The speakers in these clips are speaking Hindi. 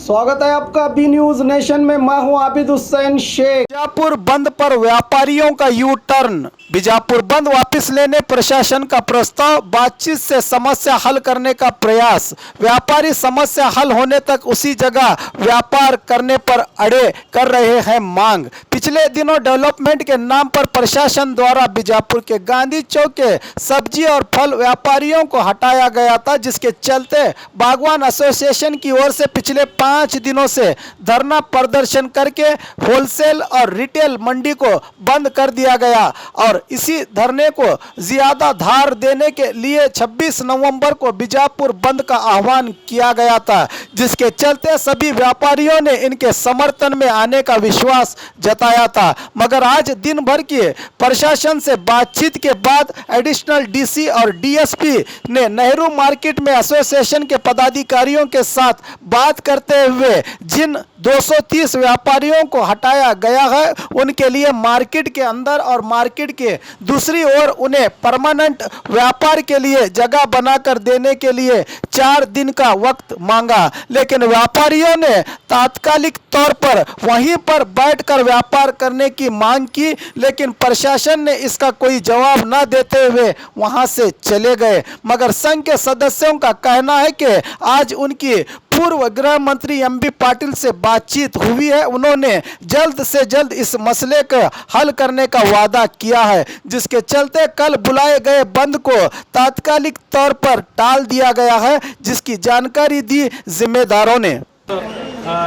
स्वागत है आपका बी न्यूज नेशन में। मैं हूं आबिद हुसैन शेख। बीजापुर बंद पर व्यापारियों का यू टर्न। बीजापुर बंद वापस लेने प्रशासन का प्रस्ताव, बातचीत से समस्या हल करने का प्रयास। व्यापारी समस्या हल होने तक उसी जगह व्यापार करने पर अड़े कर रहे हैं मांग। पिछले दिनों डेवलपमेंट के नाम पर प्रशासन द्वारा बीजापुर के गांधी चौक के सब्जी और फल व्यापारियों को हटाया गया था, जिसके चलते बागवान एसोसिएशन की ओर से पिछले 5 दिनों से धरना प्रदर्शन करके होलसेल और रिटेल मंडी को बंद कर दिया गया और इसी धरने को ज्यादा धार देने के लिए 26 नवंबर को बीजापुर बंद का आह्वान किया गया था, जिसके चलते सभी व्यापारियों ने इनके समर्थन में आने का विश्वास जताया था। मगर आज दिन भर की प्रशासन से बातचीत के बाद एडिशनल डीसी और डीएसपी ने नेहरू मार्केट में एसोसिएशन के पदाधिकारियों के साथ बात करते हुए जिन 230 व्यापारियों को हटाया गया है उनके लिए मार्केट के अंदर और मार्केट के दूसरी ओर उन्हें परमानेंट व्यापार के लिए जगह बनाकर देने के लिए 4 दिन का वक्त मांगा, लेकिन व्यापारियों ने तात्कालिक तौर पर वहीं पर बैठकर व्यापार करने की मांग की, लेकिन प्रशासन ने इसका कोई जवाब न देते हुए वहां से चले गए। मगर संघ के सदस्यों का कहना है कि आज उनकी पूर्व गृह मंत्री एमबी पाटिल से बातचीत हुई है। उन्होंने जल्द से जल्द इस मसले का हल करने का वादा किया है, जिसके चलते कल बुलाए गए बंद को तात्कालिक तौर पर टाल दिया गया है, जिसकी जानकारी दी जिम्मेदारों ने।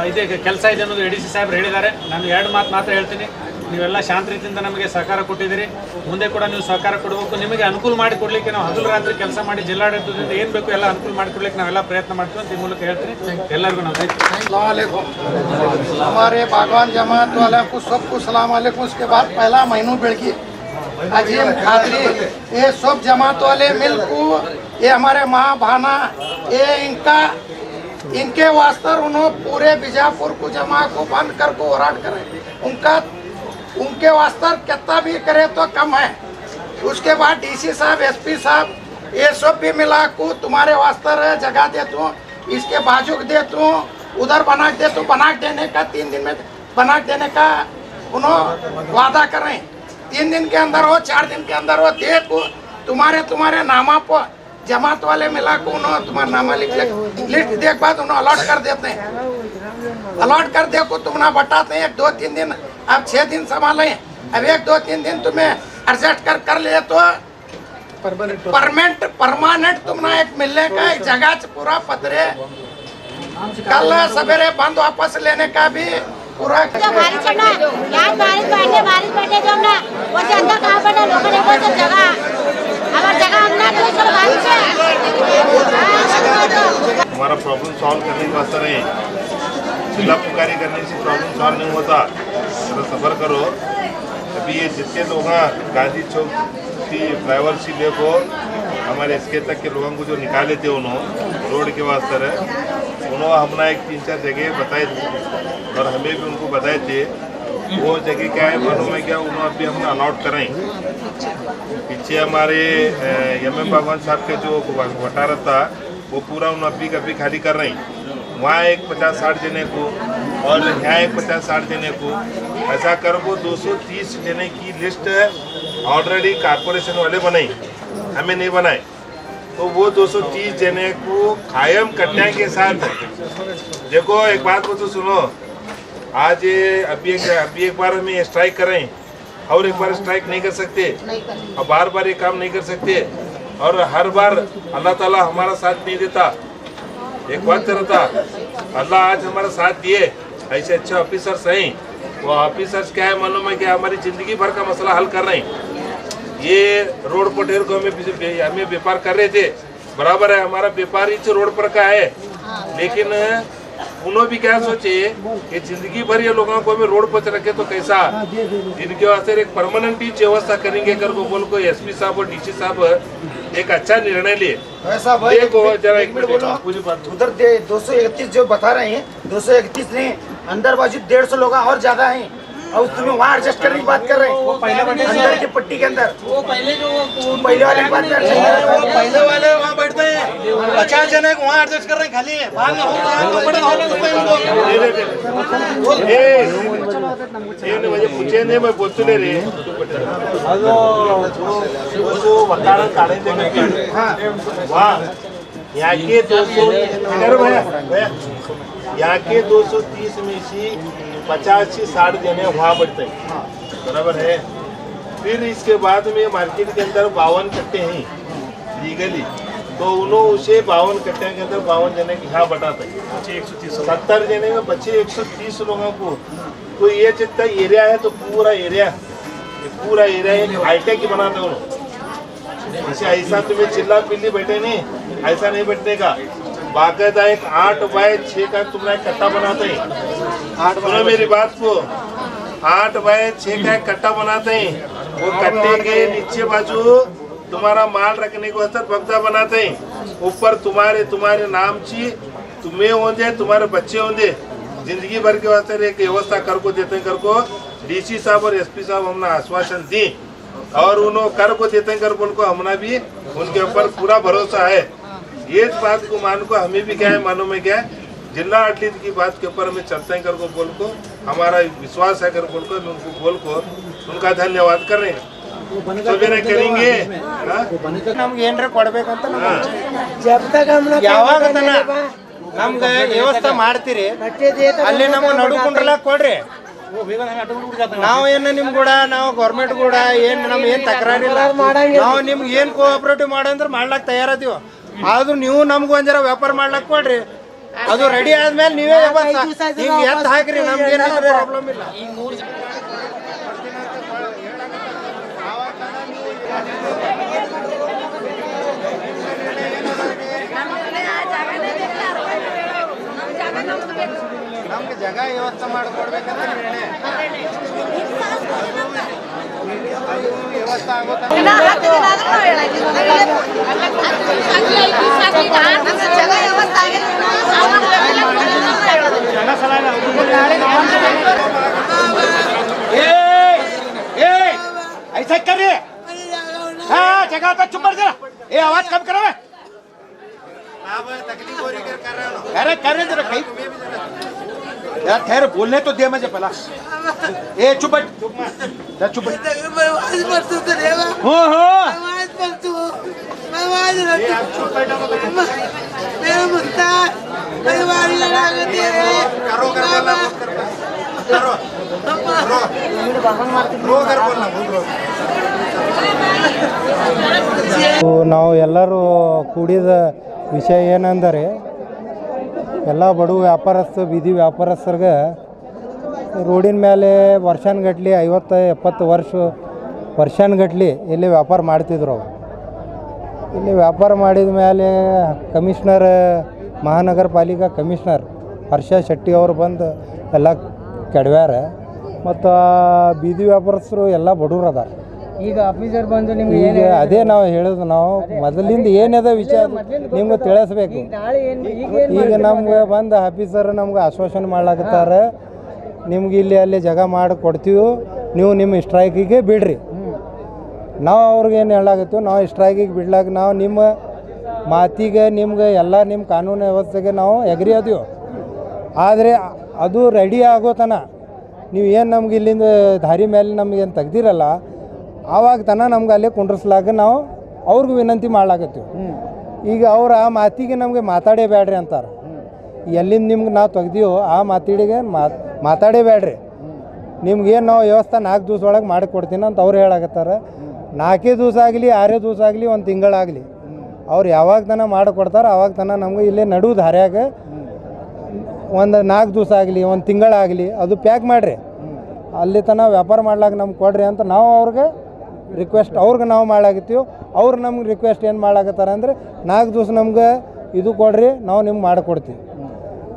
ಇದೆ ಕೆಲಸ ಇದೆ ಅನ್ನೋದು ಎಡಿಸಿ ಸಾಹೇಬ್ರು ಹೇಳಿದ್ದಾರೆ। ನಾನು 2 ಮಾತು ಮಾತ್ರ ಹೇಳ್ತೀನಿ। ನೀವೆಲ್ಲ ಶಾಂತ ರೀತಿಯಿಂದ ನಮಗೆ ಸಹಕಾರ ಕೊಟ್ಟಿದ್ದೀರಿ, ಮುಂದೆ ಕೂಡ ನೀವು ಸಹಕಾರ ಕೊಡಬೇಕು। ನಿಮಗೆ ಅನುಕೂಲ ಮಾಡಿ ಕೊಡಲಿಕ್ಕೆ ನಾವು ಹಗಲು ರಾತ್ರಿ ಕೆಲಸ ಮಾಡಿ ಜಿಲ್ಲಾಡಳಿತದಿಂದ ಏನು ಬೇಕು ಎಲ್ಲ ಅನುಕೂಲ ಮಾಡಿ ಕೊಡಲಿಕ್ಕೆ ನಾವೆಲ್ಲ ಪ್ರಯತ್ನ ಮಾಡ್ತೀವಿ ಅಂತ ಈ ಮೂಲಕ ಹೇಳ್ತೀನಿ। ಎಲ್ಲರಿಗೂ ನಮಸ್ಕಾರ। हमारे बागवान जमात वाले को सबको सलाम अलैकुम। उसके बाद पहला महीनों बेड़की अजीम खादरी ये सब जमात वाले मिल को ये हमारे माँ भाना ये इनके वास्ते उन्होंने पूरे बीजापुर को जमा को बंद कर को वराट करें। उनके वास्ते कितना भी करे तो कम है। उसके बाद डीसी साहब एसपी साहब ये सब भी मिला को तुम्हारे वास्ते जगह देता हूँ, इसके बाजू देता हूँ, उधर बना देता हूँ। बना देने का 3 दिन में बना देने का उन्होंने वादा करें। 3 दिन के अंदर हो 4 दिन के अंदर हो दे को तुम्हारे नामा पर जमात वाले मिला को उन्होंने तुम्हारा नामा लिस्ट देख बाद उन्होंने अलॉट कर देते हैं। अलॉट कर दे को तुम ना बताते हैं 1-2-3 दिन, अब 6 दिन संभालें। अब 1-2-3 दिन तुम्हें एडजस्ट कर ले तो परमानेंट तुम ना एक मिलने का एक जगह पूरा पतरे कल सवेरे बंद वापस लेने का भी पूरा बारिश बैठे जो ना वो अंदर कहाँ पर लोगों ने वो सब जगह हमारी जगह हमने तो सब बारिश है। हमारा प्रॉब्लम सॉल्व करने का असर है, जिला पुकारी करने से प्रॉब्लम सॉल्व नहीं होता। तो सफ़र करो। अभी ये जितने लोग गांधी चौक की ड्राइवर सी देखो हमारे इसके तक के लोगों को जो निकाले थे उन्होंने रोड के वास्ते उन्होंने हमने एक 3-4 जगह बताए थे और हमें भी उनको बताए थे। वो जगह क्या है मालूम है क्या, उन्होंने अभी हमने अलॉट कराई। पीछे हमारे एमएम भगवान साहब के जो वटारा था वो पूरा उन्होंने अभी कभी खाली कर रही। वहाँ एक 50-60 जने को और यहाँ एक 50-60 जने को ऐसा कर को 230 जने की लिस्ट ऑलरेडी कारपोरेशन वाले बनाई, हमें नहीं बनाए। तो वो 230 जने को कायम करने के साथ देखो एक बात को तो सुनो, आज अभी एक बार हमें स्ट्राइक करें और एक बार स्ट्राइक नहीं कर सकते और बार ये काम नहीं कर सकते और हर बार अल्लाह ताला हमारा साथ नहीं देता। एक बात करता अल्लाह आज हमारा साथ दिए, ऐसे अच्छे ऑफिसर्स हैं। वो ऑफिसर्स क्या है मालूम है कि हमारी ज़िंदगी भर का मसला हल कर रहे हैं। ये रोड पर ढेर को हमें व्यापार कर रहे थे, बराबर है हमारा व्यापार ही रोड पर का है, लेकिन उन्होंने भी क्या सोचे कि जिंदगी भर ये लोगों को हमें रोड पर रखे तो कैसा, इनके वास्ते एक परमानेंट ही व्यवस्था करेंगे कर को बोल को एसपी साहब और डीसी साहब एक अच्छा निर्णय लिए। ऐसा भाई जरा एक मिनट बोलो। उधर 231 जो बता रहे हैं 231 नहीं, अंदर बाजू 150 लोग और ज्यादा हैं। और तुम्हें वहाँ एडजस्ट करने की बात कर रहे हैं अंदर की पट्टी के अंदर पहले वाले की बात कर रहे हैं पहले वाले वहाँ बैठते हैं 50 जने वहाँ एडजस्ट कर रहे हैं खाली है बाहर में बड़े हॉल में ಏನು म्हणजे पूछेंगे मैं बोलते ले रे ಅದು वो वकालत काढायचे वाह यहाँ के 200 इधर भैया यहाँ के 230 में से 50 से 60 जने वहाँ बैठते हैं बराबर है। फिर इसके बाद में मार्केट के अंदर 52 कट्टे हैं लीगली, तो उन्होंने उसे 52 कट्टे के अंदर 52 जने यहाँ बटाते हैं 70 जने में बच्चे 130 लोगों को। तो ये जितना एरिया है तो पूरा एरिया एक हाईटेक ही बनाते उन्होंने। जैसे ऐसा तुम्हें चिल्ला पिल्ली बैठे नहीं, ऐसा नहीं बैठने का, बाकायदा एक 8 बाय 6 का तुम्हारा एक कट्टा बनाते हैं। सुनो मेरी बात को, 8 बाय 6 का एक कट्टा बनाते हैं। वो कट्टे के नीचे बाजू तुम्हारा माल रखने को वास्ते बक्सा बनाते हैं, ऊपर तुम्हारे नाम ची तुम्हें होंगे, तुम्हारे बच्चे होंगे, जिंदगी भर के वास्ते एक व्यवस्था कर को देते हैं। कर को डीसी साहब और एसपी साहब हमने आश्वासन दी और उन्होंने कर को देते हैं। कर बोल को हमने भी उनके ऊपर पूरा भरोसा है। ये बात को मान को हमें भी क्या है, मानो में क्या है, जिला आडलित की बात के ऊपर हमें चलते हैं। कर को बोल को हमारा विश्वास है। कर बोल को उनको बोल को उनका धन्यवाद कर रहे हैं। तो ಬೇರೆ ಕರೆಂगे ನಮ್ಗೆ ಏನ್ರ ಕೊಡ್ಬೇಕಂತ ಯಾವಾಗ ನಮ್ಗೆ ವ್ಯವಸ್ಥೆ ಮಾಡ್ತೀರಿ ಅಲ್ಲಿ ನಮ್ಗೆ ನಡುಕೊಂಡ್ರಲ್ಲ ಕೊಡ್ರಿ, ನಾವು ಏನು ನಿಮ್ ಕೂಡ ನಾವು ಗೌರ್ಮೆಂಟ್ ಕೂಡ ಏನ್ ನಮ್ ಏನ್ ತಕರಾರಿಲ್ಲ, ನಾವು ನಿಮ್ಗೆ ಏನ್ ಕೋಆಪರೇಟಿವ್ ಮಾಡಂದ್ರೆ ಮಾಡ್ಲಾಕ್ ತಯಾರದೀವ, ಆದ್ರೂ ನೀವು ನಮ್ಗೆ ಒಂದರ ವ್ಯಾಪಾರ ಮಾಡ್ಲಾಕ್ ಕೊಡ್ರಿ, ಅದು ರೆಡಿ ಆದ್ಮೇಲೆ ನೀವೇ ಹಿಂಗೆ ಎತ್ತು ಹಾಕ್ರಿ, ನಮ್ಗೆ ಏನು ಪ್ರಾಬ್ಲಮ್ ಇಲ್ಲ. ನಮ್ಗೆ ಜಾಗ ವ್ಯವಸ್ಥೆ ಮಾಡಿಕೊಡ್ಬೇಕಂತ ನಿರ್ಣಯ ವ್ಯವಸ್ಥೆ ಆಗೋತ ऐसा करिए। हाँ जगह तो चुप कर जरा, ये आवाज कम करो। तकलीफ हो रही कर रहे जरा कहीं यार, ठहर बोलने तो दे मुझे पहला। ए चुप बैठ, चुप बैठ। हो ನಾವು ಎಲ್ಲರೂ ಕೂಡಿದ ವಿಷಯ ಏನಂದರೆ ಎಲ್ಲ ಬಡ ವ್ಯಾಪಾರಸ್ಥರು ಬೀದಿ ವ್ಯಾಪಾರಸ್ಥರಿಗೆ ರೋಡಿನ ಮೇಲೆ ವರ್ಷಾನುಗಟ್ಲೆ 50-70 ವರ್ಷಾನುಗಟ್ಲೆ ಇಲ್ಲಿ ವ್ಯಾಪಾರ ಮಾಡ್ತಿದ್ರು. ಅವರು ಇಲ್ಲಿ ವ್ಯಾಪಾರ ಮಾಡಿದ ಮೇಲೆ ಕಮಿಷ್ನರ್ ಮಹಾನಗರ ಪಾಲಿಕಾ ಕಮಿಷ್ನರ್ ಹರ್ಷ ಶೆಟ್ಟಿ ಅವರು ಬಂದು ಎಲ್ಲ ಕೆಡವ್ಯಾರ. ಮತ್ತು ಬೀದಿ ವ್ಯಾಪಾರಸ್ಥರು ಎಲ್ಲ ಬಡವ್ರು ಅದಾರ. ಈಗ ಆಫೀಸರ್ ಬಂದು ನಿಮ್ಗೆ ಈಗ ಅದೇ ನಾವು ಹೇಳೋದು, ನಾವು ಮೊದಲಿಂದ ಏನದ ವಿಚಾರ ನಿಮ್ಗೆ ತಿಳಿಸ್ಬೇಕು. ಈಗ ನಮ್ಗೆ ಬಂದು ಆಫೀಸರ್ ನಮ್ಗೆ ಆಶ್ವಾಸನೆ ಮಾಡ್ಲಾಕತ್ತಾರೆ, ನಿಮ್ಗೆ ಇಲ್ಲಿ ಅಲ್ಲಿ ಜಾಗ ಮಾಡಿ ಕೊಡ್ತೀವಿ, ನೀವು ನಿಮ್ಮ ಸ್ಟ್ರೈಕಿಗೆ ಬಿಡ್ರಿ. ನಾವು ಅವ್ರಿಗೇನು ಹೇಳಾಕತ್ತೀವಿ, ನಾವು ಸ್ಟ್ರೈಕಿಗೆ ಬಿಡ್ಲಾಕ ನಾವು ನಿಮ್ಮ ಮಾತಿಗೆ ನಿಮ್ಗೆ ಎಲ್ಲ ನಿಮ್ಮ ಕಾನೂನು ವ್ಯವಸ್ಥೆಗೆ ನಾವು ಎಗ್ರಿ ಅದೀವಿ. ಆದರೆ ಅದು ರೆಡಿ ಆಗೋತನ ನೀವು ಏನು ನಮ್ಗೆ ಇಲ್ಲಿಂದ ದಾರಿ ಮೇಲೆ ನಮಗೇನು ತೆಗ್ದಿರಲ್ಲ, ಆವಾಗ ತನ ನಮ್ಗೆ ಅಲ್ಲೇ ಕುಂಡ್ರಿಸ್ಲಾಗ ನಾವು ಅವ್ರಿಗೂ ವಿನಂತಿ ಮಾಡ್ಲಾಕತ್ತೀವಿ. ಈಗ ಅವ್ರು ಆ ಮಾತಿಗೆ ನಮಗೆ ಮಾತಾಡೇಬೇಡ್ರಿ ಅಂತಾರೆ. ಎಲ್ಲಿಂದ ನಿಮ್ಗೆ ನಾವು ತೆಗ್ದೀವೋ ಆ ಮಾತಿಗೆ ಮಾತಾಡೇಬೇಡ್ರಿ, ನಿಮ್ಗೇನು ನಾವು ವ್ಯವಸ್ಥೆ 4 ದಿವಸ ಒಳಗೆ ಮಾಡಿಕೊಡ್ತೀನಿ ಅಂತ ಅವ್ರು ಹೇಳಾಕತ್ತಾರೆ. 4 ದಿವಸ ಆಗಲಿ 6 ದಿವಸ ಆಗಲಿ 1 ತಿಂಗಳಾಗಲಿ ಅವ್ರು ಯಾವಾಗ ತನ ಮಾಡಿಕೊಡ್ತಾರೆ ಆವಾಗ ತನ ನಮ್ಗೆ ಇಲ್ಲೇ ನಡು ದಾರ್ಯಾಗ ಒಂದು 4 ದಿವಸ ಆಗಲಿ 1 ತಿಂಗಳಾಗಲಿ ಅದು ಪ್ಯಾಕ್ ಮಾಡಿರಿ, ಅಲ್ಲಿ ತನ ವ್ಯಾಪಾರ ಮಾಡ್ಲಾಕ ನಮ್ಗೆ ಕೊಡ್ರಿ ಅಂತ ನಾವು ಅವ್ರಿಗೆ ರಿಕ್ವೆಸ್ಟ್ ಅವ್ರಿಗೆ ನಾವು ಮಾಡಾಕತ್ತೀವಿ. ಅವ್ರು ನಮ್ಗೆ ರಿಕ್ವೆಸ್ಟ್ ಏನು ಮಾಡಾಕತ್ತಾರೆ ಅಂದರೆ 4 ದಿವಸ ನಮ್ಗೆ ಇದು ಕೊಡ್ರಿ, ನಾವು ನಿಮ್ಗೆ ಮಾಡಿಕೊಡ್ತೀವಿ.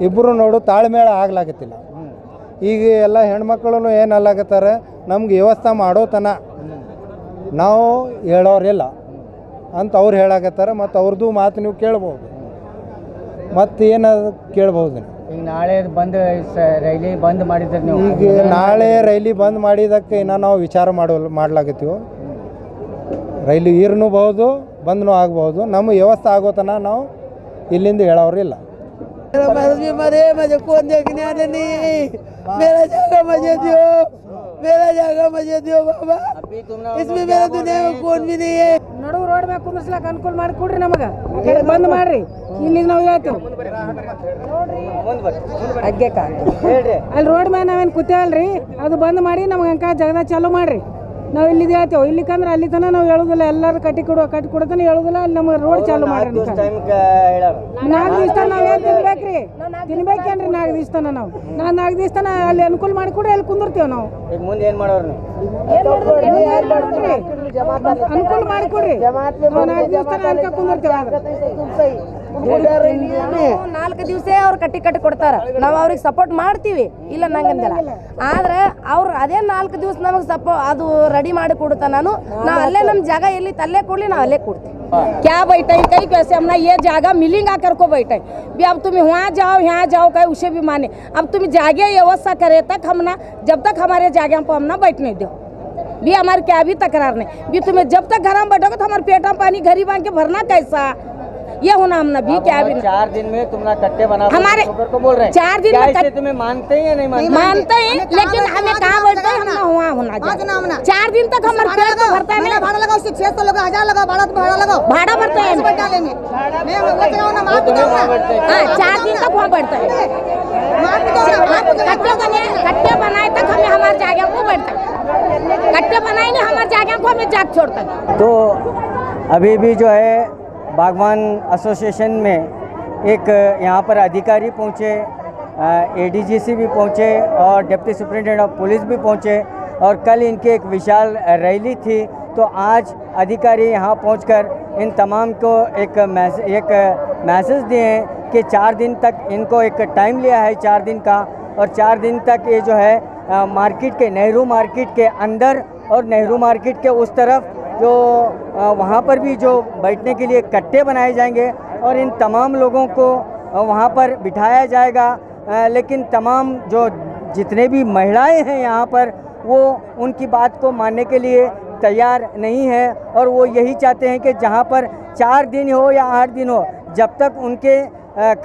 ಇಬ್ಬರು ನೋಡು ತಾಳ್ಮೇಳ ಆಗ್ಲಾಕತ್ತಿಲ್ಲ. ಈಗ ಎಲ್ಲ ಹೆಣ್ಮಕ್ಳು ಏನು ಅಲ್ಲಾಕತ್ತಾರೆ, ನಮ್ಗೆ ವ್ಯವಸ್ಥೆ ಮಾಡೋ ತನ ನಾವು ಹೇಳೋರಿಲ್ಲ ಅಂತ ಅವ್ರು ಹೇಳಾಕತ್ತಾರೆ. ಮತ್ತು ಅವ್ರದ್ದು ಮಾತು ನೀವು ಕೇಳ್ಬೋದು, ಮತ್ತು ಏನು ಕೇಳ್ಬೋದು. ಈಗ ನಾಳೆ ಬಂದ್ ರೈಲಿ ಬಂದ್ ಮಾಡಿದ್ರೆ ನೀವು ಈಗ ನಾಳೆ ರೈಲಿ ಬಂದ್ ಮಾಡಿದ್ದಕ್ಕೆ ಇನ್ನು ನಾವು ವಿಚಾರ ಮಾಡ್ಲಾಗತ್ತೀವಿ. ರೈಲು ಇರಬಹುದು ಬಂದ್ನೂ ಆಗ್ಬೋದು. ನಮ್ಮ ವ್ಯವಸ್ಥೆ ಆಗೋತನ ನಾವು ಇಲ್ಲಿಂದ ಹೇಳೋರಿಲ್ಲ. ನಡುವು ರೋಡ್ ಮ್ಯಾಗ ಕುಂದ್ರಸ್ಲಾಕ ಅನುಕೂಲ ಮಾಡಿ ಕೊಡ್ರಿ, ನಮಗ ಬಂದ್ ಮಾಡ್ರಿ. ಇಲ್ಲಿ ನಾವು ಹೇಳ್ತೇವೆ ಅಲ್ಲಿ ರೋಡ್ ಮ್ಯಾಗ ನಾವೇನು ಕೂತೇವಲ್ರಿ, ಅದು ಬಂದ್ ಮಾಡಿ ನಮ್ಗೆ ಅಂಕ ಜಗದ ಚಾಲು ಮಾಡ್ರಿ. ನಾವು ಇಲ್ಲಿದ್ದು ಹೇಳ್ತೇವೆ. ಇಲ್ಲಿಕಂದ್ರೆ ಅಲ್ಲಿ ತನ ನಾವು ಹೇಳುದಿಲ್ಲ, ಎಲ್ಲರೂ ಕಟ್ಟಿ ಕೊಡತಾನೆ ಹೇಳುದಿಲ್ಲ. ಅಲ್ಲಿ ನಮ್ಗೆ ರೋಡ್ ಚಾಲು ಮಾಡ್ರಿ. 4 ದಿವಸ ನಾವ್ ಏನ್ ತಿನ್ಬೇಕ್ರಿ, ತಿನ್ಬೇಕೇನ್ರಿ 4 ದಿವಸ ತನ ನಾವು 4 ದಿವಸ ತನ ಅಲ್ಲಿ ಅನುಕೂಲ ಮಾಡಿ ಕೊಡ್ರಿ, ಅಲ್ಲಿ ಕುಂದಿರ್ತೇವೆ ನಾವು. ಮುಂದೆ ಏನ್ ಮಾಡೋರು ಅನುಕೂಲ ಮಾಡಿ ಕೊಡ್ರಿ, 4 ದಿವಸ ತನ ಅನ್ಕ ಕುಂದಿರ್ತೇವೆ. 4 ದಿವಸ ಅವ್ರು ಕಟ್ಟಿ ಕೊಡ್ತಾರ, ನಾವು ಅವ್ರಿಗೆ ಸಪೋರ್ಟ್ ಮಾಡ್ತೀವಿ, ಇಲ್ಲ ನಂಗಂದಿಲ್ಲ. ಆದ್ರೆ ಅವ್ರು ಅದೇ 4 ದಿವಸ ನಮಗೆ ಅದು ರೆಡಿ ಮಾಡಿ ಕೊಡುತ್ತಾ ನಾವು ಅಲ್ಲೇ ನಮ್ಮ ಜಾಗ ಎಲ್ಲಿ ತಲ್ಲೇ ಕೊಡ್ಲಿ ನಾವು अल्ले कोड़ते क्या बैठे कई कैसे हमने ये जगह मिलिंग आकर को बैठे भी अब तुम वहाँ जाओ यहाँ जाओ कहीं उसे भी माने अब तुम जागे व्यवस्था करे तक हम ना जब तक हमारे जागे पर हम ना बैठने दो भी हमारे क्या भी तकरार नहीं भी तुम्हें जब तक घर में बैठोगे तो हमारे पेट में पानी घरी बांध के भरना कैसा ये होना हमने भी क्या भी 4 दिन में तुमने कट्टे बना हमारे को बोल रहे हैं 4 दिन में तुम्हें मानते हैं या नहीं मानते हैं लेकिन हमें कहाँ बैठते हैं हम वहाँ होना 4 दिन तक हमारे पेट को भरता है भाड़ा लगाओ 600 लगाओ 1000 लगाओ भाड़ा लगाओ भाड़ा भरता है 4 दिन तक वहाँ बैठता है कट्टे बनाए तक हमें हमारे जागे को बैठता है कट्टे बनाएंगे हमारे जागे को हमें जाग छोड़ता है। तो अभी भी जो है बागवान एसोसिएशन में एक यहाँ पर अधिकारी पहुँचे, एडीजीसी भी पहुँचे और डिप्टी सुपरिटेंडेंट ऑफ पुलिस भी पहुँचे और कल इनकी एक विशाल रैली थी। तो आज अधिकारी यहाँ पहुँचकर इन तमाम को एक मैसेज दिए हैं कि 4 दिन तक इनको एक टाइम लिया है 4 दिन का और 4 दिन तक ये जो है मार्केट के नेहरू मार्केट के अंदर और नेहरू मार्केट के उस तरफ जो वहाँ पर भी जो बैठने के लिए कट्टे बनाए जाएंगे और इन तमाम लोगों को वहाँ पर बिठाया जाएगा। लेकिन तमाम जो जितने भी महिलाएं हैं यहाँ पर वो उनकी बात को मानने के लिए तैयार नहीं है और वो यही चाहते हैं कि जहाँ पर 4 दिन हो या 8 दिन हो जब तक उनके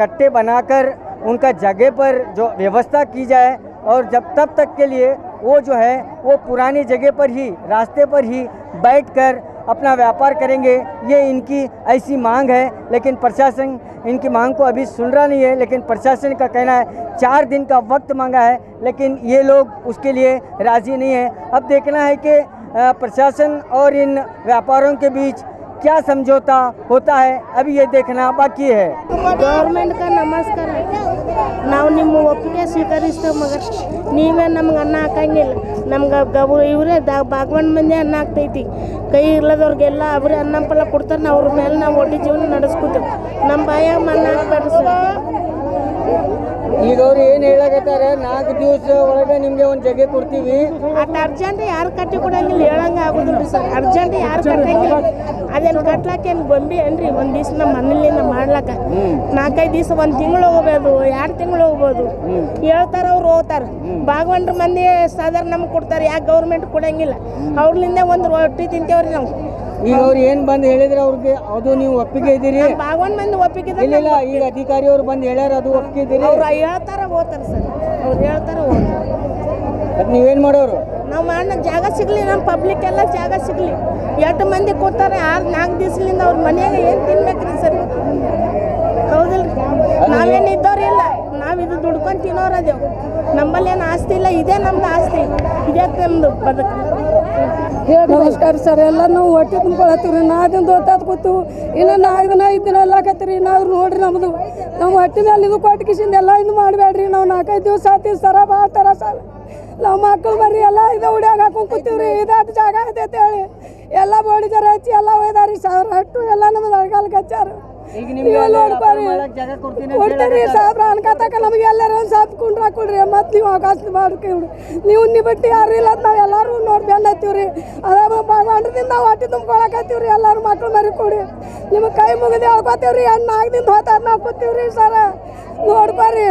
कट्टे बनाकर उनका जगह पर जो व्यवस्था की जाए और जब तब तक के लिए वो जो है वो पुरानी जगह पर ही रास्ते पर ही बैठकर अपना व्यापार करेंगे। ये इनकी ऐसी मांग है लेकिन प्रशासन इनकी मांग को अभी सुन रहा नहीं है। लेकिन प्रशासन का कहना है 4 दिन का वक्त मांगा है लेकिन ये लोग उसके लिए राज़ी नहीं है। अब देखना है कि प्रशासन और इन व्यापारों के बीच क्या समझौता होता है, अभी ये देखना बाकी है। ಗೌರ್ಮೆಂಟ್ ಕ ನಮಸ್ಕಾರ. ನಾವು ನಿಮ್ಮ ಒಪ್ಪಿಗೆ ಸ್ವೀಕರಿಸ್ತೇವೆ ಮಗ. ನೀವೇ ನಮ್ಗೆ ಅನ್ನ ಹಾಕಂಗಿಲ್ಲ. ನಮ್ಗೆ ಇವರೇ ಬಾಗವಾನ್ ಮಂದಿ ಅನ್ನ ಹಾಕ್ತೈತಿ. ಕೈ ಇಲ್ಲದವ್ರಿಗೆಲ್ಲ ಅವರೇ ಅನ್ನ ಫಲ ಕೊಡ್ತಾರೆ. ನಾವು ಅವ್ರ ಮೇಲೆ ನಾವು ಒಡ್ಡಿ ಜೀವನ ನಡೆಸ್ಕೊತೇವೆ. ನಮ್ಮ ಬಾಯಾಗ ಮಣ್ಣು ಹಾಕ್ಬೇಡ್ರಿ ಸರ್. ಈಗ ಅವ್ರು ಏನು ಹೇಳಕತ್ತಾರೆ 4 ದಿವಸ ಒಳಗೆ ನಿಮಗೆ ಒಂದು ಜಗह ಕೊಡ್ತೀವಿ ಅಟ್ ಅರ್ಜೆಂಟ್ ಯಾರು ಕಟ್ಟಿ ಕೊಡಂಗಿಲ್ಲ ಹೇಳಂಗೆ ಆಗೋದಿಲ್ಲ ಸರ್. ಅರ್ಜೆಂಟ್ ಯಾರು ಕಟ್ಟಂಗಿಲ್ಲ. ಅದೇನು ಕಟ್ಲಾಕೇನು ಗೊಂಬಿ ಏನ್ರಿ ಒಂದು ದಿವ್ಸ ನಮ್ಮ ಮನೇಲಿಂದ ಮಾಡ್ಲಾಕ 4-5 ದಿವಸ 1 ತಿಂಗಳು ಹೋಗ್ಬೋದು 2 ತಿಂಗಳು ಹೋಗ್ಬೋದು. ಹೇಳ್ತಾರೆ ಅವ್ರು ಹೋಗ್ತಾರೆ. ಬಾಗವಂಡ್ರ ಮಂದಿ ಸಾಧಾರಣ ನಮ್ಗೆ ಕೊಡ್ತಾರೆ. ಯಾಕೆ ಗೌರ್ಮೆಂಟ್ ಕೊಡಂಗಿಲ್ಲ? ಅವ್ರಲಿಂದ ಒಂದು ರೊಟ್ಟಿ ತಿಂತೇವ್ರಿ ನಾವು. ಈಗ ಅವ್ರು ಏನು ಬಂದು ಹೇಳಿದ್ರೆ ಅವ್ರಿಗೆ ಅದು ನೀವು ಒಪ್ಪಿಗೆ ಇದ್ದೀರಿ? ಬಾಗವಾನ್ ಮಂದಿ ಒಪ್ಪಿಗೆ ಇಲ್ಲ ಈಗ ಅಧಿಕಾರಿ ಅವ್ರು ಬಂದು ಹೇಳ್ಯಾರ ಅದು ಒಪ್ಪಿಗೆ ಇದ್ದೀರಿ? ಅವ್ರು ಹೇಳ್ತಾರ ಹೋಗ್ತಾರೆ ಸರ್. ಅವ್ರು ಹೇಳ್ತಾರ ಹೋಗ್ತಾರೆ. ಅದು ನೀವೇನು ಮಾಡೋರು? ನಾವು ಮಾಡೋ ಜಾಗ ಸಿಗಲಿ, ನಮ್ಮ ಪಬ್ಲಿಕ್ ಎಲ್ಲ ಜಾಗ ಸಿಗಲಿ. 8 ಮಂದಿ ಕೂತಾರೆ 4 ದಿವಸದಿಂದ ಅವ್ರ ಮನೆಯಾಗ ಏನು ತಿನ್ಬೇಕ್ರಿ ಸರ್? ಹೌದಿಲ್ರಿ? ನಾವೇನು ಇದ್ದವ್ರಿಲ್ಲ, ನಾವಿದು ದುಡ್ಕೊಂಡು ತಿನ್ನೋರದೇವು. ನಮ್ಮಲ್ಲಿ ಏನು ಆಸ್ತಿ ಇಲ್ಲ, ಇದೇ ನಮ್ದು ಆಸ್ತಿ, ಇದೇ ನಮ್ದು ಬದುಕು. ನಮಸ್ಕಾರ ಸರ್. ಎಲ್ಲ ನಾವು ಹೊಟ್ಟೆ ತುಂಬ್ಕೊಳತ್ತೀವಿ. 4 ದಿನ ಹೊತ್ತಾದ ಕೂತೀವಿ. ಇನ್ನು 4 ದಿನ 5 ದಿನ ಎಲ್ಲಾಕತ್ತೀರಿ. ಏನಾದ್ರು ನೋಡ್ರಿ ನಮ್ಮದು ನಮ್ಮ ಹೊಟ್ಟೆ ಮೇಲೆ ಇದು ಕೊಟ್ಟು ಕಿಸಿಂದ ಎಲ್ಲ ಇದು ಮಾಡಬೇಡ್ರಿ. ನಾವು 4-5 ದಿವಸ ಆತೀವಿ ಸರ ಭಾಳ ತರ ಸಾಲ. ನಾವು ಮಕ್ಕಳು ಬರ್ರಿ ಎಲ್ಲ ಇದು ಹುಡ್ಯಾಗ ಹಾಕೊಂಡು ಕೂತೀವ್ರಿ. ಇದಾಟ ಜಾಗ ಐತೆ ಹೇಳಿ ಎಲ್ಲ ಬೋಡಿ ಜರ ಹಚ್ಚಿ ಎಲ್ಲ ಒಯ್ದಾರಿ 1000 ಅಟ್ಟು ಎಲ್ಲ ನಮ್ಮದು ಅಳಗಾಲಕ್ಕೆ ಹಚ್ಚಾರ. ನೀವು ನೋಡ್ಕೊರಿ ಕೊಡ್ತೀರಿ ಸಾಹೇಬ್ರ ಅನ್ಕತಕ್ಕ ನಮಗೆ ಎಲ್ಲರೂ ಸಾಥ್ ಕುಂಡ್ರಿ ಮತ್ತು ನೀವು ಅವಕಾಶ ಮಾಡ್ಕೊಡ್ರಿ ನೀವು ಬಿಟ್ಟು ಯಾರು ಇಲ್ಲ ನಾವು ಎಲ್ಲರೂ ನೋಡಿ ಬೆನ್ನತ್ತೀವ್ರಿ ಅದ ಭಗವಂತದಿಂದ ನಾವು ಹೊಟ್ಟೆ ತುಂಬ್ಕೊಳಕತ್ತೀವ್ರಿ ಎಲ್ಲರೂ ಮಕ್ಳು ಮರಿ ಕೊಡಿ ನಿಮಗೆ ಕೈ ಮುಗಿದು ಹೇಳ್ಕೊತೀವ್ರಿ 4 ದಿನ ಹೋತಾರ ನಾವು ಕೂತೀವ್ರಿ ಸರ ನೋಡ್ಕೊರಿ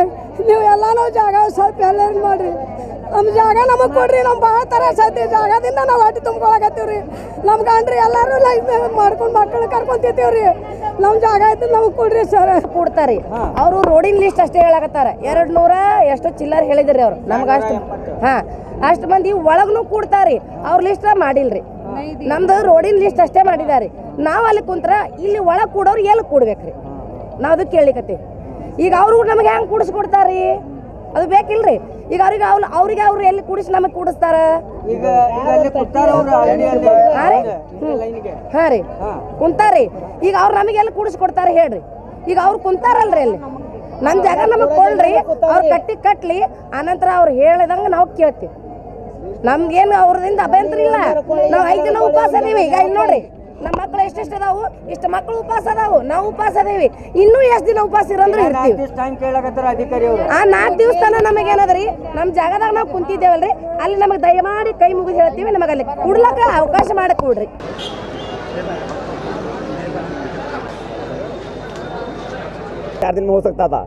ನೀವು ಎಲ್ಲ ನಾವು ಜಾಗ ಸ್ವಲ್ಪ ಎಲ್ಲರೂ ಮಾಡ್ರಿ ನಮ್ಮ ಜಾಗ ನಮಗೆ ಕೊಡ್ರಿ ನಮ್ಮ ಭಾಳ ಥರ ಸದ್ಯ ಜಾಗದಿಂದ ನಾವು ಹೊಟ್ಟೆ ತುಂಬ್ಕೊಳಕತ್ತೀವ್ರಿ ನಮ್ಮ ಗಂಡ್ರಿ ಎಲ್ಲರೂ ಲೈಫ್ ಮಾಡ್ಕೊಂಡು ಮಕ್ಕಳು ಕರ್ಕೊಂತಿದ್ದೀವ್ರಿ ನಮ್ಮ ಜಾಗ ಐತಿ ನಮಗೆ ಕೊಡ್ರಿ ಸರ್ ಕೊಡ್ತಾರೆ ಅವರು ರೋಡಿನ ಲಿಸ್ಟ್ ಅಷ್ಟೇ ಹೇಳಕತ್ತಾರ 200 ಎಷ್ಟು ಚಿಲ್ಲರ್ ಹೇಳಿದ್ರಿ ಅವ್ರು ನಮ್ಗೆ ಅಷ್ಟು ಅಷ್ಟು ಮಂದಿ ಒಳಗೂ ಕೊಡ್ತಾರಿ ಅವ್ರ ಲಿಸ್ಟ್ ಮಾಡಿಲ್ರಿ ನಮ್ದು ರೋಡಿನ ಲಿಸ್ಟ್ ಅಷ್ಟೇ ಮಾಡಿದಾರೆ ನಾವು ಅಲ್ಲಿ ಕುಂತ್ರ ಇಲ್ಲಿ ಒಳಗೆ ಕೂಡೋರು ಎಲ್ಲಿ ಕೂಡ್ಬೇಕ್ರಿ ನಾವು ಅದಕ್ಕೆ ಕೇಳಿಕತ್ತೀವಿ ಈಗ ಅವರು ನಮಗೆ ಹೆಂಗೆ ಕೂಡಿಸ್ಕೊಡ್ತಾರಿ ಅದು ಬೇಕಿಲ್ರಿ ಈಗ ಅವ್ರಿಗೆ ಅವ್ರು ಎಲ್ಲಿ ಕೂಡಿಸಿ ನಮಗೆ ಕೂಡಿಸ್ತಾರ ಹಾಂ ರೀ ಕುಂತಾರಿ ಈಗ ಅವ್ರು ನಮಗೆ ಎಲ್ಲಿ ಕೂಡಿಸ್ಕೊಡ್ತಾರೆ ಹೇಳ್ರಿ ಈಗ ಅವ್ರು ಕುಂತಾರಲ್ರಿ ಅಲ್ಲಿ ನಮ್ಮ ಜಾಗ ನಮಗೆ ಕೊಡ್ರಿ ಅವ್ರು ಕಟ್ಲಿ ಆನಂತರ ಅವ್ರು ಹೇಳಿದಂಗೆ ನಾವು ಕೇಳ್ತೀವಿ ನಮ್ಗೇನು ಅವ್ರದಿಂದ ಅಭ್ಯಂತರ ಇಲ್ಲ ನಾವು 5 ದಿನ ಉಪವಾಸ ಅದೀವಿ ಈಗ ಇಲ್ಲಿ ನೋಡ್ರಿ ನಮ್ಮ ಮಕ್ಕಳು ಎಷ್ಟೆಷ್ಟು ಅದಾವು ಇಷ್ಟು ಮಕ್ಕಳು ಉಪವಾಸ ಅದಾವು ನಾವು ಉಪವಾಸ ಅದೇವಿ ಇನ್ನೂ ಎಷ್ಟು ದಿನ ಉಪವಾಸ ಇರಂದ್ರೆ ಇರ್ತೀವಿ ಆ 4 ದಿವಸ ತನ ನಮಗೆ ಏನದ್ರಿ ನಮ್ಮ ಜಾಗದಾಗ ನಾವು ಕುಂತಿದ್ದೇವಲ್ರಿ ಅಲ್ಲಿ ನಮಗೆ ದಯಮಾಡಿ ಕೈ ಮುಗಿದು ಹೇಳ್ತೀವಿ ನಮಗೆ ಅಲ್ಲಿ ಕುಡ್ಲಕ್ಕ ಅವಕಾಶ ಮಾಡಕ್ ಕೊಡ್ರಿ 4 दिन में हो सकता था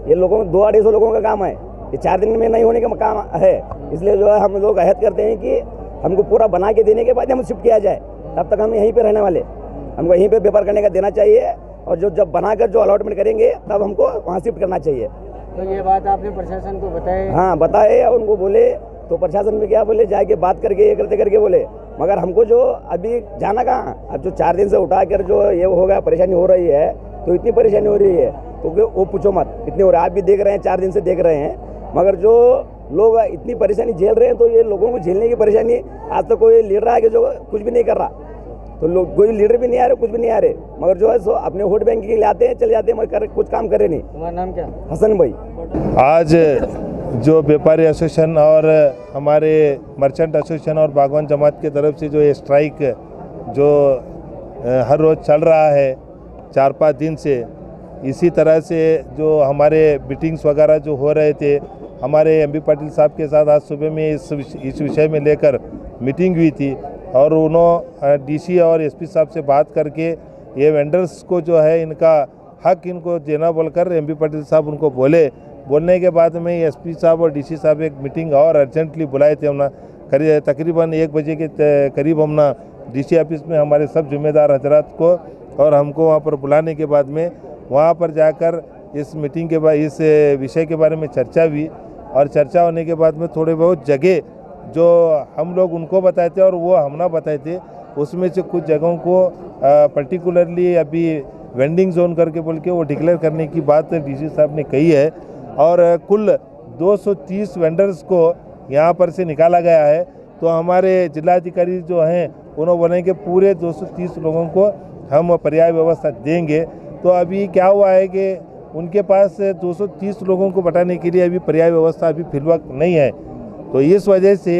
ये लोगों 200-250 लोगों का काम है ये 4 दिन में नहीं होने का काम है इसलिए जो है हम लोग अहद करते हैं कि हमको पूरा बना के देने के बाद हम शिफ्ट किया जाए तब तक हम यहीं पे रहने वाले हमको यहीं पे व्यापार करने का देना चाहिए और जब बनाकर जो अलॉटमेंट करेंगे तब हमको वहाँ शिफ्ट करना चाहिए। तो ये बात आपने प्रशासन को बताए? हाँ बताए और उनको बोले तो प्रशासन में क्या बोले जाके बात करके ये करके बोले मगर हमको जो अभी जाना कहाँ अब जो 4 दिन से उठा कर जो ये हो गया परेशानी हो रही है तो इतनी परेशानी हो रही है क्योंकि वो पूछो मत इतने हो रहा है आप भी देख रहे हैं 4 दिन से देख रहे हैं मगर जो लोग इतनी परेशानी झेल रहे हैं तो ये लोगों को झेलने की परेशानी आज तक कोई लीडर है कि जो कुछ भी नहीं कर रहा तो लोग कोई लीडर भी नहीं आ रहे कुछ भी नहीं आ रहे मगर जो है सो अपने वोट बैंक के लिए आते हैं चले जाते हैं मगर कुछ काम करे नहीं। तुम्हारा नाम क्या? हसन भाई। आज जो व्यापारी एसोसिएशन और हमारे मर्चेंट एसोसिएशन और बागवान जमात की तरफ से जो ये स्ट्राइक जो हर रोज़ चल रहा है 4-5 दिन से इसी तरह से जो हमारे मीटिंग्स वगैरह जो हो रहे थे हमारे एमबी पाटिल साहब के साथ आज सुबह में इस विषय में लेकर मीटिंग हुई थी और उन्होंने डीसी और एसपी साहब से बात करके ये वेंडर्स को जो है इनका हक इनको देना बोलकर एमबी पाटिल साहब उनको बोलने के बाद में एसपी साहब और डीसी साहब एक मीटिंग और अर्जेंटली बुलाए थे हमने तकरीबन 1 बजे के करीब हमने डीसी ऑफिस में हमारे सब जिम्मेदार हजरात को और हमको वहाँ पर बुलाने के बाद में वहाँ पर जाकर इस मीटिंग के बाद इस विषय के बारे में चर्चा हुई और चर्चा होने के बाद में थोड़े बहुत जगह जो हम लोग उनको बताए थे और वो हम ना बताए थे उसमें से कुछ जगहों को पर्टिकुलरली अभी वेंडिंग जोन करके बोल के वो डिक्लेयर करने की बात डीसी साहब ने कही है और कुल 230 वेंडर्स को यहाँ पर से निकाला गया है तो हमारे जिलाधिकारी जो हैं उन्होंने बोले कि पूरे 230 लोगों को हम पर्याय व्यवस्था देंगे तो अभी क्या हुआ है कि उनके पास 230 लोगों को बटाने के लिए अभी पर्याय व्यवस्था अभी फिलहाल नहीं है तो इस वजह से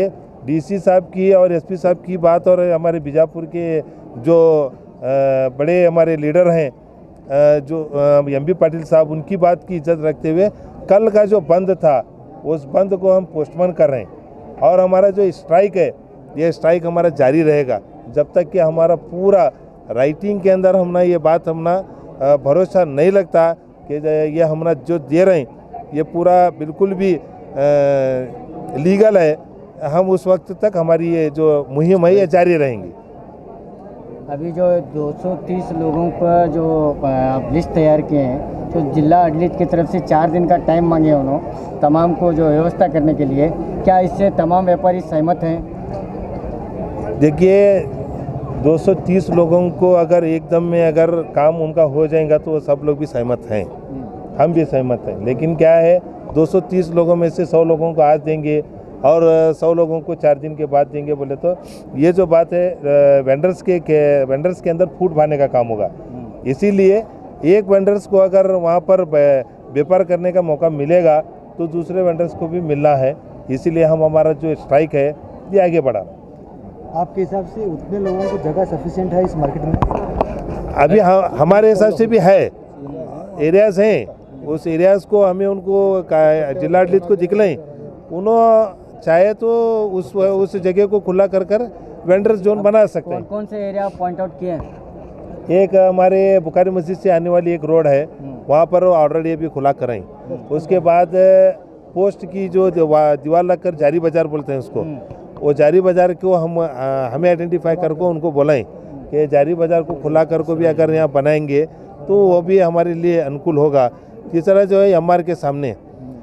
डीसी साहब की और एसपी साहब की बात और हमारे बीजापुर के जो बड़े हमारे लीडर हैं जो एमबी पाटिल साहब उनकी बात की इज्जत रखते हुए कल का जो बंद था उस बंद को हम पोस्टपोन कर रहे हैं और हमारा जो स्ट्राइक है ये स्ट्राइक हमारा जारी रहेगा जब तक कि हमारा पूरा राइटिंग के अंदर हमने ये बात हमने भरोसा नहीं लगता कि ये हमने जो दे रहे हैं ये पूरा बिल्कुल भी लीगल है हम उस वक्त तक हमारी ये जो मुहिम है ये जारी रहेंगी। अभी जो 230 लोगों का जो लिस्ट तैयार किए हैं तो जिला अडलित की तरफ से 4 दिन का टाइम मांगे उन्होंने तमाम को जो व्यवस्था करने के लिए क्या इससे तमाम व्यापारी सहमत हैं? देखिए 230 लोगों को अगर एकदम में अगर काम उनका हो जाएगा तो सब लोग भी सहमत हैं हम भी सहमत हैं लेकिन क्या है 230 लोगों में से 100 लोगों को आज देंगे और 100 लोगों को 4 दिन के बाद देंगे बोले तो ये जो बात है वेंडर्स के अंदर फूट भाने का काम होगा इसीलिए एक वेंडर्स को अगर वहाँ पर व्यापार करने का मौका मिलेगा तो दूसरे वेंडर्स को भी मिलना है इसीलिए हम हमारा जो स्ट्राइक है ये आगे बढ़ा। आपके हिसाब से उतने लोगों को जगह सफिशिएंट है इस मार्केट में? अभी हमारे हिसाब से भी है एरियाज़ हैं उस एरियाज़ को हमें उनको जिलाडलित को दिखलाएं, उन्होंने चाहे तो उस जगह को खुला कर वेंडर्स जोन बना सकते हैं। कौन से एरिया पॉइंट आउट किए हैं? एक हमारे बुखारी मस्जिद से आने वाली एक रोड है, वहाँ पर ऑलरेडी अभी खुला कराएं। उसके बाद पोस्ट की जो दीवार लगकर जारी बाज़ार बोलते हैं उसको, वो जारी बाज़ार को हमें आइडेंटिफाई करके उनको बुलाएं कि जारी बाज़ार को खुला करके भी अगर यहाँ बनाएंगे तो वो भी हमारे लिए अनुकूल होगा। तीसरा जो है एमआर के सामने,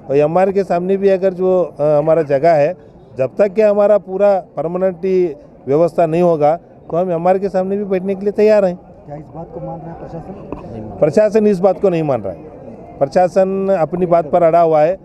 और एमआर के सामने भी अगर जो हमारा जगह है, जब तक कि हमारा पूरा परमानेंटली व्यवस्था नहीं होगा तो हम एमआर के सामने भी बैठने के लिए तैयार हैं। क्या इस बात को मान रहा है प्रशासन? प्रशासन इस बात को नहीं मान रहा है। प्रशासन अपनी बात पर अड़ा हुआ है,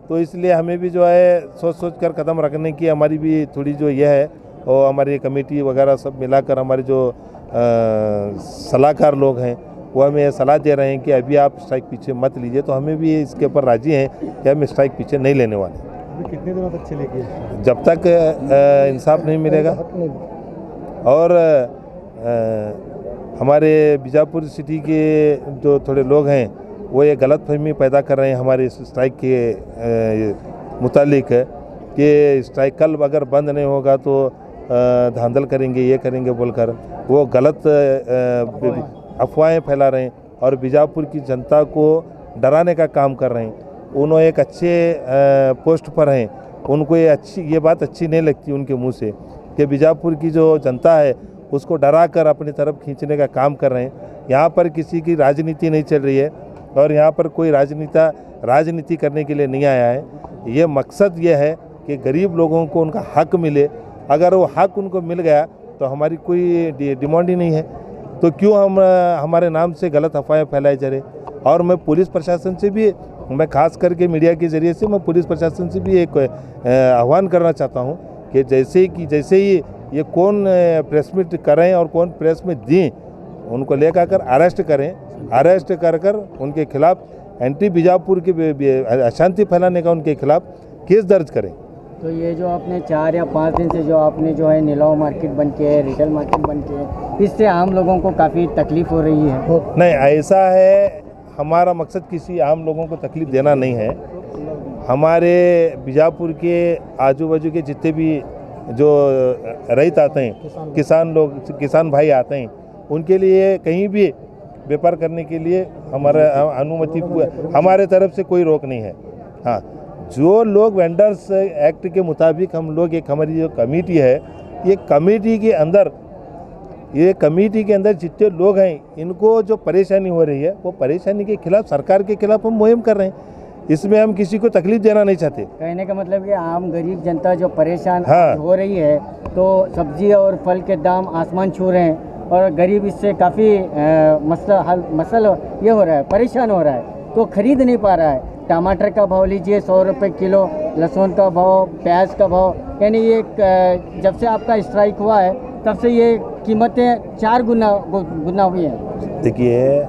तो इसलिए हमें भी जो है सोच कर कदम रखने की हमारी भी थोड़ी जो यह है, और हमारी कमेटी वगैरह सब मिलाकर हमारे जो सलाहकार लोग हैं वो हमें सलाह दे रहे हैं कि अभी आप स्ट्राइक पीछे मत लीजिए। तो हमें भी इसके ऊपर राजी हैं कि हम स्ट्राइक पीछे नहीं लेने वाले। अभी कितने दिनों तक चलेगी? जब तक इंसाफ नहीं मिलेगा। और हमारे बीजापुर सिटी के जो थोड़े लोग हैं वो ये गलतफहमी पैदा कर रहे हैं हमारे इस स्ट्राइक के मुतालिक कि स्ट्राइक कल अगर बंद नहीं होगा तो धांधल करेंगे, ये करेंगे बोलकर वो गलत अफवाहें फैला रहे हैं और बीजापुर की जनता को डराने का काम कर रहे हैं। उन्होंने एक अच्छे पोस्ट पर हैं, उनको ये बात अच्छी नहीं लगती उनके मुंह से कि बीजापुर की जो जनता है उसको डरा कर अपनी तरफ खींचने का काम कर रहे हैं। यहाँ पर किसी की राजनीति नहीं चल रही है और यहाँ पर कोई राजनीति करने के लिए नहीं आया है। ये मकसद ये है कि गरीब लोगों को उनका हक मिले। अगर वो हक उनको मिल गया तो हमारी कोई डिमांड ही नहीं है, तो क्यों हमारे नाम से गलत अफवाहें फैलाई जा रही। और मैं पुलिस प्रशासन से भी, मैं खास करके मीडिया के ज़रिए से मैं पुलिस प्रशासन से भी एक आह्वान करना चाहता हूँ कि जैसे ही ये कौन प्रेस मीट करें और कौन प्रेस में दें, उनको लेकर अरेस्ट करें। अरेस्ट कर उनके खिलाफ एंटी बीजापुर की अशांति फैलाने का उनके खिलाफ केस दर्ज करें। तो ये जो आपने 4 या 5 दिन से जो आपने जो है नीलाव मार्केट बन के, रिटेल मार्केट बन के, इससे आम लोगों को काफ़ी तकलीफ हो रही है? नहीं, ऐसा है, हमारा मकसद किसी आम लोगों को तकलीफ देना नहीं है। हमारे बीजापुर के आजू बाजू के जितने भी जो रईत आते हैं, किसान भाई आते हैं, उनके लिए कहीं भी व्यापार करने के लिए हमारा अनुमति, हमारे तरफ से कोई रोक नहीं है। हाँ, जो लोग वेंडर्स एक्ट के मुताबिक हम लोग, एक हमारी जो कमेटी है, ये कमेटी के अंदर जितने लोग हैं, इनको जो परेशानी हो रही है वो परेशानी के खिलाफ, सरकार के खिलाफ हम मुहिम कर रहे हैं। इसमें हम किसी को तकलीफ देना नहीं चाहते। कहने का मतलब कि आम गरीब जनता जो परेशान हाँ। हो रही है, तो सब्जी और फल के दाम आसमान छू रहे हैं और गरीब इससे काफ़ी मसला ये हो रहा है, परेशान हो रहा है, तो खरीद नहीं पा रहा है। टमाटर का भाव लीजिए 100 रुपये किलो, लहसुन का भाव, प्याज का भाव, यानी ये जब से आपका स्ट्राइक हुआ है तब से ये कीमतें 4 गुना हुई हैं। देखिए,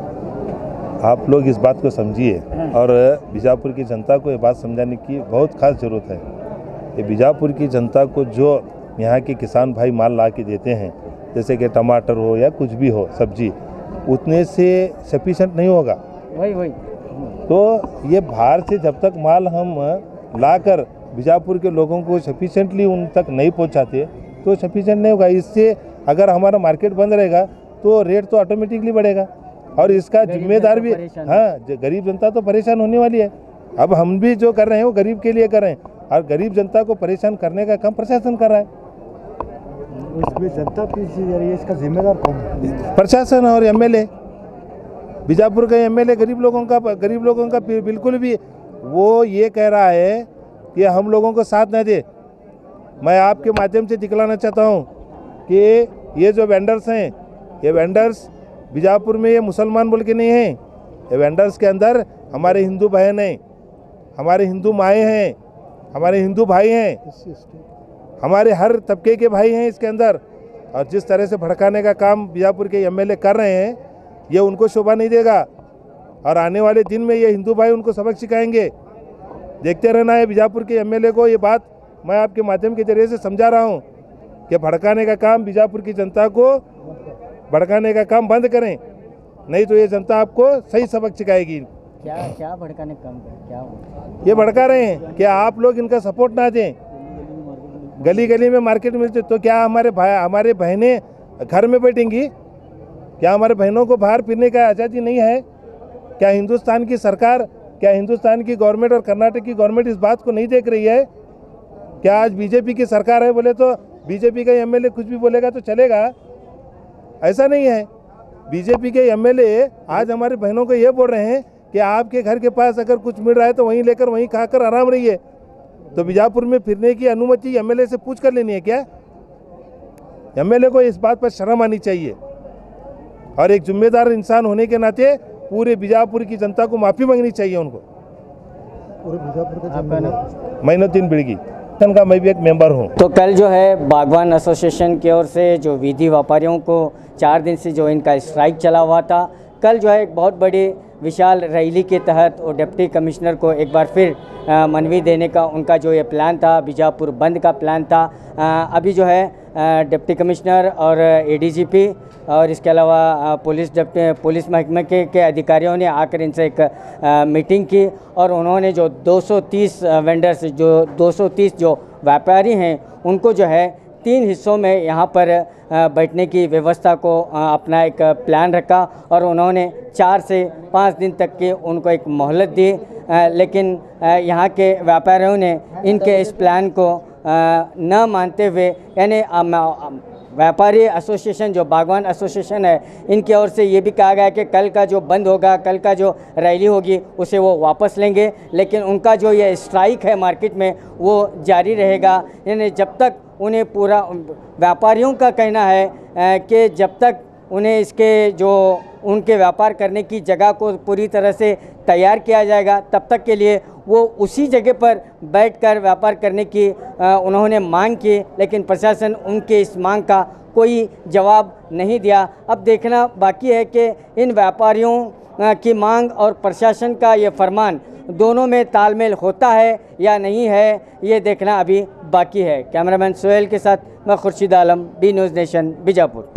आप लोग इस बात को समझिए और बीजापुर की जनता को ये बात समझाने की बहुत खास ज़रूरत है कि बीजापुर की जनता को जो यहाँ के किसान भाई माल ला के देते हैं, जैसे कि टमाटर हो या कुछ भी हो सब्जी, उतने से सफिशेंट नहीं होगा। वही तो ये बाहर से जब तक माल हम लाकर बीजापुर के लोगों को सफिशेंटली उन तक नहीं पहुँचाते तो सफिशेंट नहीं होगा। इससे अगर हमारा मार्केट बंद रहेगा तो रेट तो ऑटोमेटिकली बढ़ेगा और इसका जिम्मेदार भी, हाँ, गरीब जनता तो परेशान होने वाली है। अब हम भी जो कर रहे हैं वो गरीब के लिए कर रहे हैं और गरीब जनता को परेशान करने का काम प्रशासन कर रहा है। इसमें जनता पीछे जा रही है, इसका जिम्मेदार कौन है? प्रशासन और एमएलए। बीजापुर का एमएलए गरीब लोगों का बिल्कुल भी वो ये कह रहा है कि हम लोगों को साथ न दे। मैं आपके माध्यम से दिखलाना चाहता हूँ कि ये जो वेंडर्स हैं, ये वेंडर्स बीजापुर में ये मुसलमान बोल के नहीं हैं। ये वेंडर्स के अंदर हमारे हिंदू बहन हैं, हमारे हिंदू माएँ हैं, हमारे हिंदू भाई हैं, हमारे हर तबके के भाई हैं इसके अंदर। और जिस तरह से भड़काने का काम बीजापुर के एमएलए कर रहे हैं, ये उनको शोभा नहीं देगा और आने वाले दिन में ये हिंदू भाई उनको सबक सिखाएंगे। देखते रहना है बीजापुर के एमएलए को। ये बात मैं आपके माध्यम के जरिए से समझा रहा हूँ कि भड़काने का काम, बीजापुर की जनता को भड़काने का काम बंद करें, नहीं तो ये जनता आपको सही सबक सिखाएगी। क्या भड़काने का काम कर क्या हुआ? ये भड़का रहे हैं कि आप लोग इनका सपोर्ट ना दें, गली गली में मार्केट में। तो क्या हमारे बहनें घर में बैठेंगी? क्या हमारे बहनों को बाहर फिरने का आज़ादी नहीं है? क्या हिंदुस्तान की सरकार, क्या हिंदुस्तान की गवर्नमेंट और कर्नाटक की गवर्नमेंट इस बात को नहीं देख रही है? क्या आज बीजेपी की सरकार है बोले तो बीजेपी का एमएलए कुछ भी बोलेगा तो चलेगा? ऐसा नहीं है। बीजेपी के एमएलए आज हमारे बहनों को ये बोल रहे हैं कि आपके घर के पास अगर कुछ मिल रहा है तो वहीं लेकर वहीं खाकर आराम रहिए। तो बीजापुर में फिरने की अनुमति एमएलए से पूछ कर लेनी है क्या? एमएलए को इस बात पर शर्म आनी चाहिए और एक जिम्मेदार इंसान होने के नाते पूरे बीजापुर की जनता को माफ़ी मांगनी चाहिए उनको। पूरे बीजापुर का मैनुद्दीन बिड़गी का मैं भी एक मेंबर हूँ। तो कल जो है बागवान एसोसिएशन की ओर से जो विधि व्यापारियों को 4 दिन से जो इनका स्ट्राइक चला हुआ था, कल जो है एक बहुत बड़ी विशाल रैली के तहत और डिप्टी कमिश्नर को एक बार फिर मनवी देने का उनका जो ये प्लान था, बीजापुर बंद का प्लान था। अभी जो है डिप्टी कमिश्नर और एडीजीपी और इसके अलावा पुलिस महकमे के अधिकारियों ने आकर इनसे एक मीटिंग की और उन्होंने जो 230 वेंडर्स, जो 230 जो व्यापारी हैं, उनको जो है 3 हिस्सों में यहाँ पर बैठने की व्यवस्था को अपना एक प्लान रखा और उन्होंने 4 से 5 दिन तक की उनको एक मोहलत दी। लेकिन यहाँ के व्यापारियों ने इनके इस प्लान को न मानते हुए, यानी व्यापारी एसोसिएशन जो बागवान एसोसिएशन है, इनकी ओर से ये भी कहा गया कि कल का जो बंद होगा, कल का जो रैली होगी उसे वो वापस लेंगे, लेकिन उनका जो ये स्ट्राइक है मार्केट में वो जारी रहेगा। यानी जब तक उन्हें पूरा, व्यापारियों का कहना है कि जब तक उन्हें इसके जो उनके व्यापार करने की जगह को पूरी तरह से तैयार किया जाएगा, तब तक के लिए वो उसी जगह पर बैठकर व्यापार करने की उन्होंने मांग की, लेकिन प्रशासन उनके इस मांग का कोई जवाब नहीं दिया। अब देखना बाकी है कि इन व्यापारियों की मांग और प्रशासन का ये फरमान दोनों में तालमेल होता है या नहीं है, ये देखना अभी बाकी है। कैमरामैन सोहेल के साथ मैं Khurshid Alam, B News Nation, Bijapur.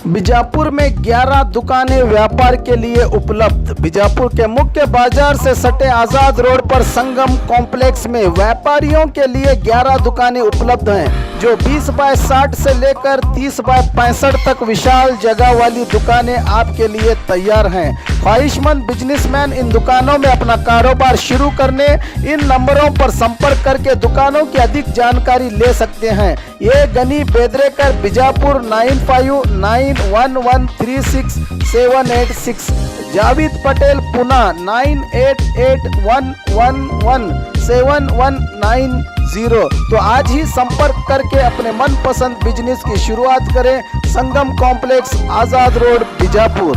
Bijapur में 11 दुकानें व्यापार के लिए उपलब्ध। बीजापुर के मुख्य बाजार से सटे आजाद रोड पर संगम कॉम्प्लेक्स में व्यापारियों के लिए 11 दुकानें उपलब्ध हैं, जो 20 बाय 60 से लेकर 30 बाय 65 तक विशाल जगह वाली दुकानें आपके लिए तैयार हैं। ख्वाहिशमंद बिजनेसमैन इन दुकानों में अपना कारोबार शुरू करने इन नंबरों पर संपर्क करके दुकानों की अधिक जानकारी ले सकते हैं। ये गनी बेदरेकर, बीजापुर 9591136786, जावेद पटेल, पुणे 9881117190। तो आज ही संपर्क करके अपने मनपसंद बिजनेस की शुरुआत करें। Sangam complex, Azad road, Bijapur.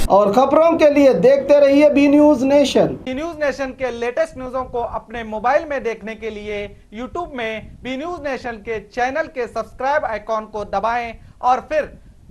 और खबरों के लिए देखते रहिए B news nation. B news nation के लेटेस्ट न्यूज़ों को अपने मोबाइल में देखने के लिए यूट्यूब में बी न्यूज नेशन के चैनल के सब्सक्राइब आइकॉन को दबाएं और फिर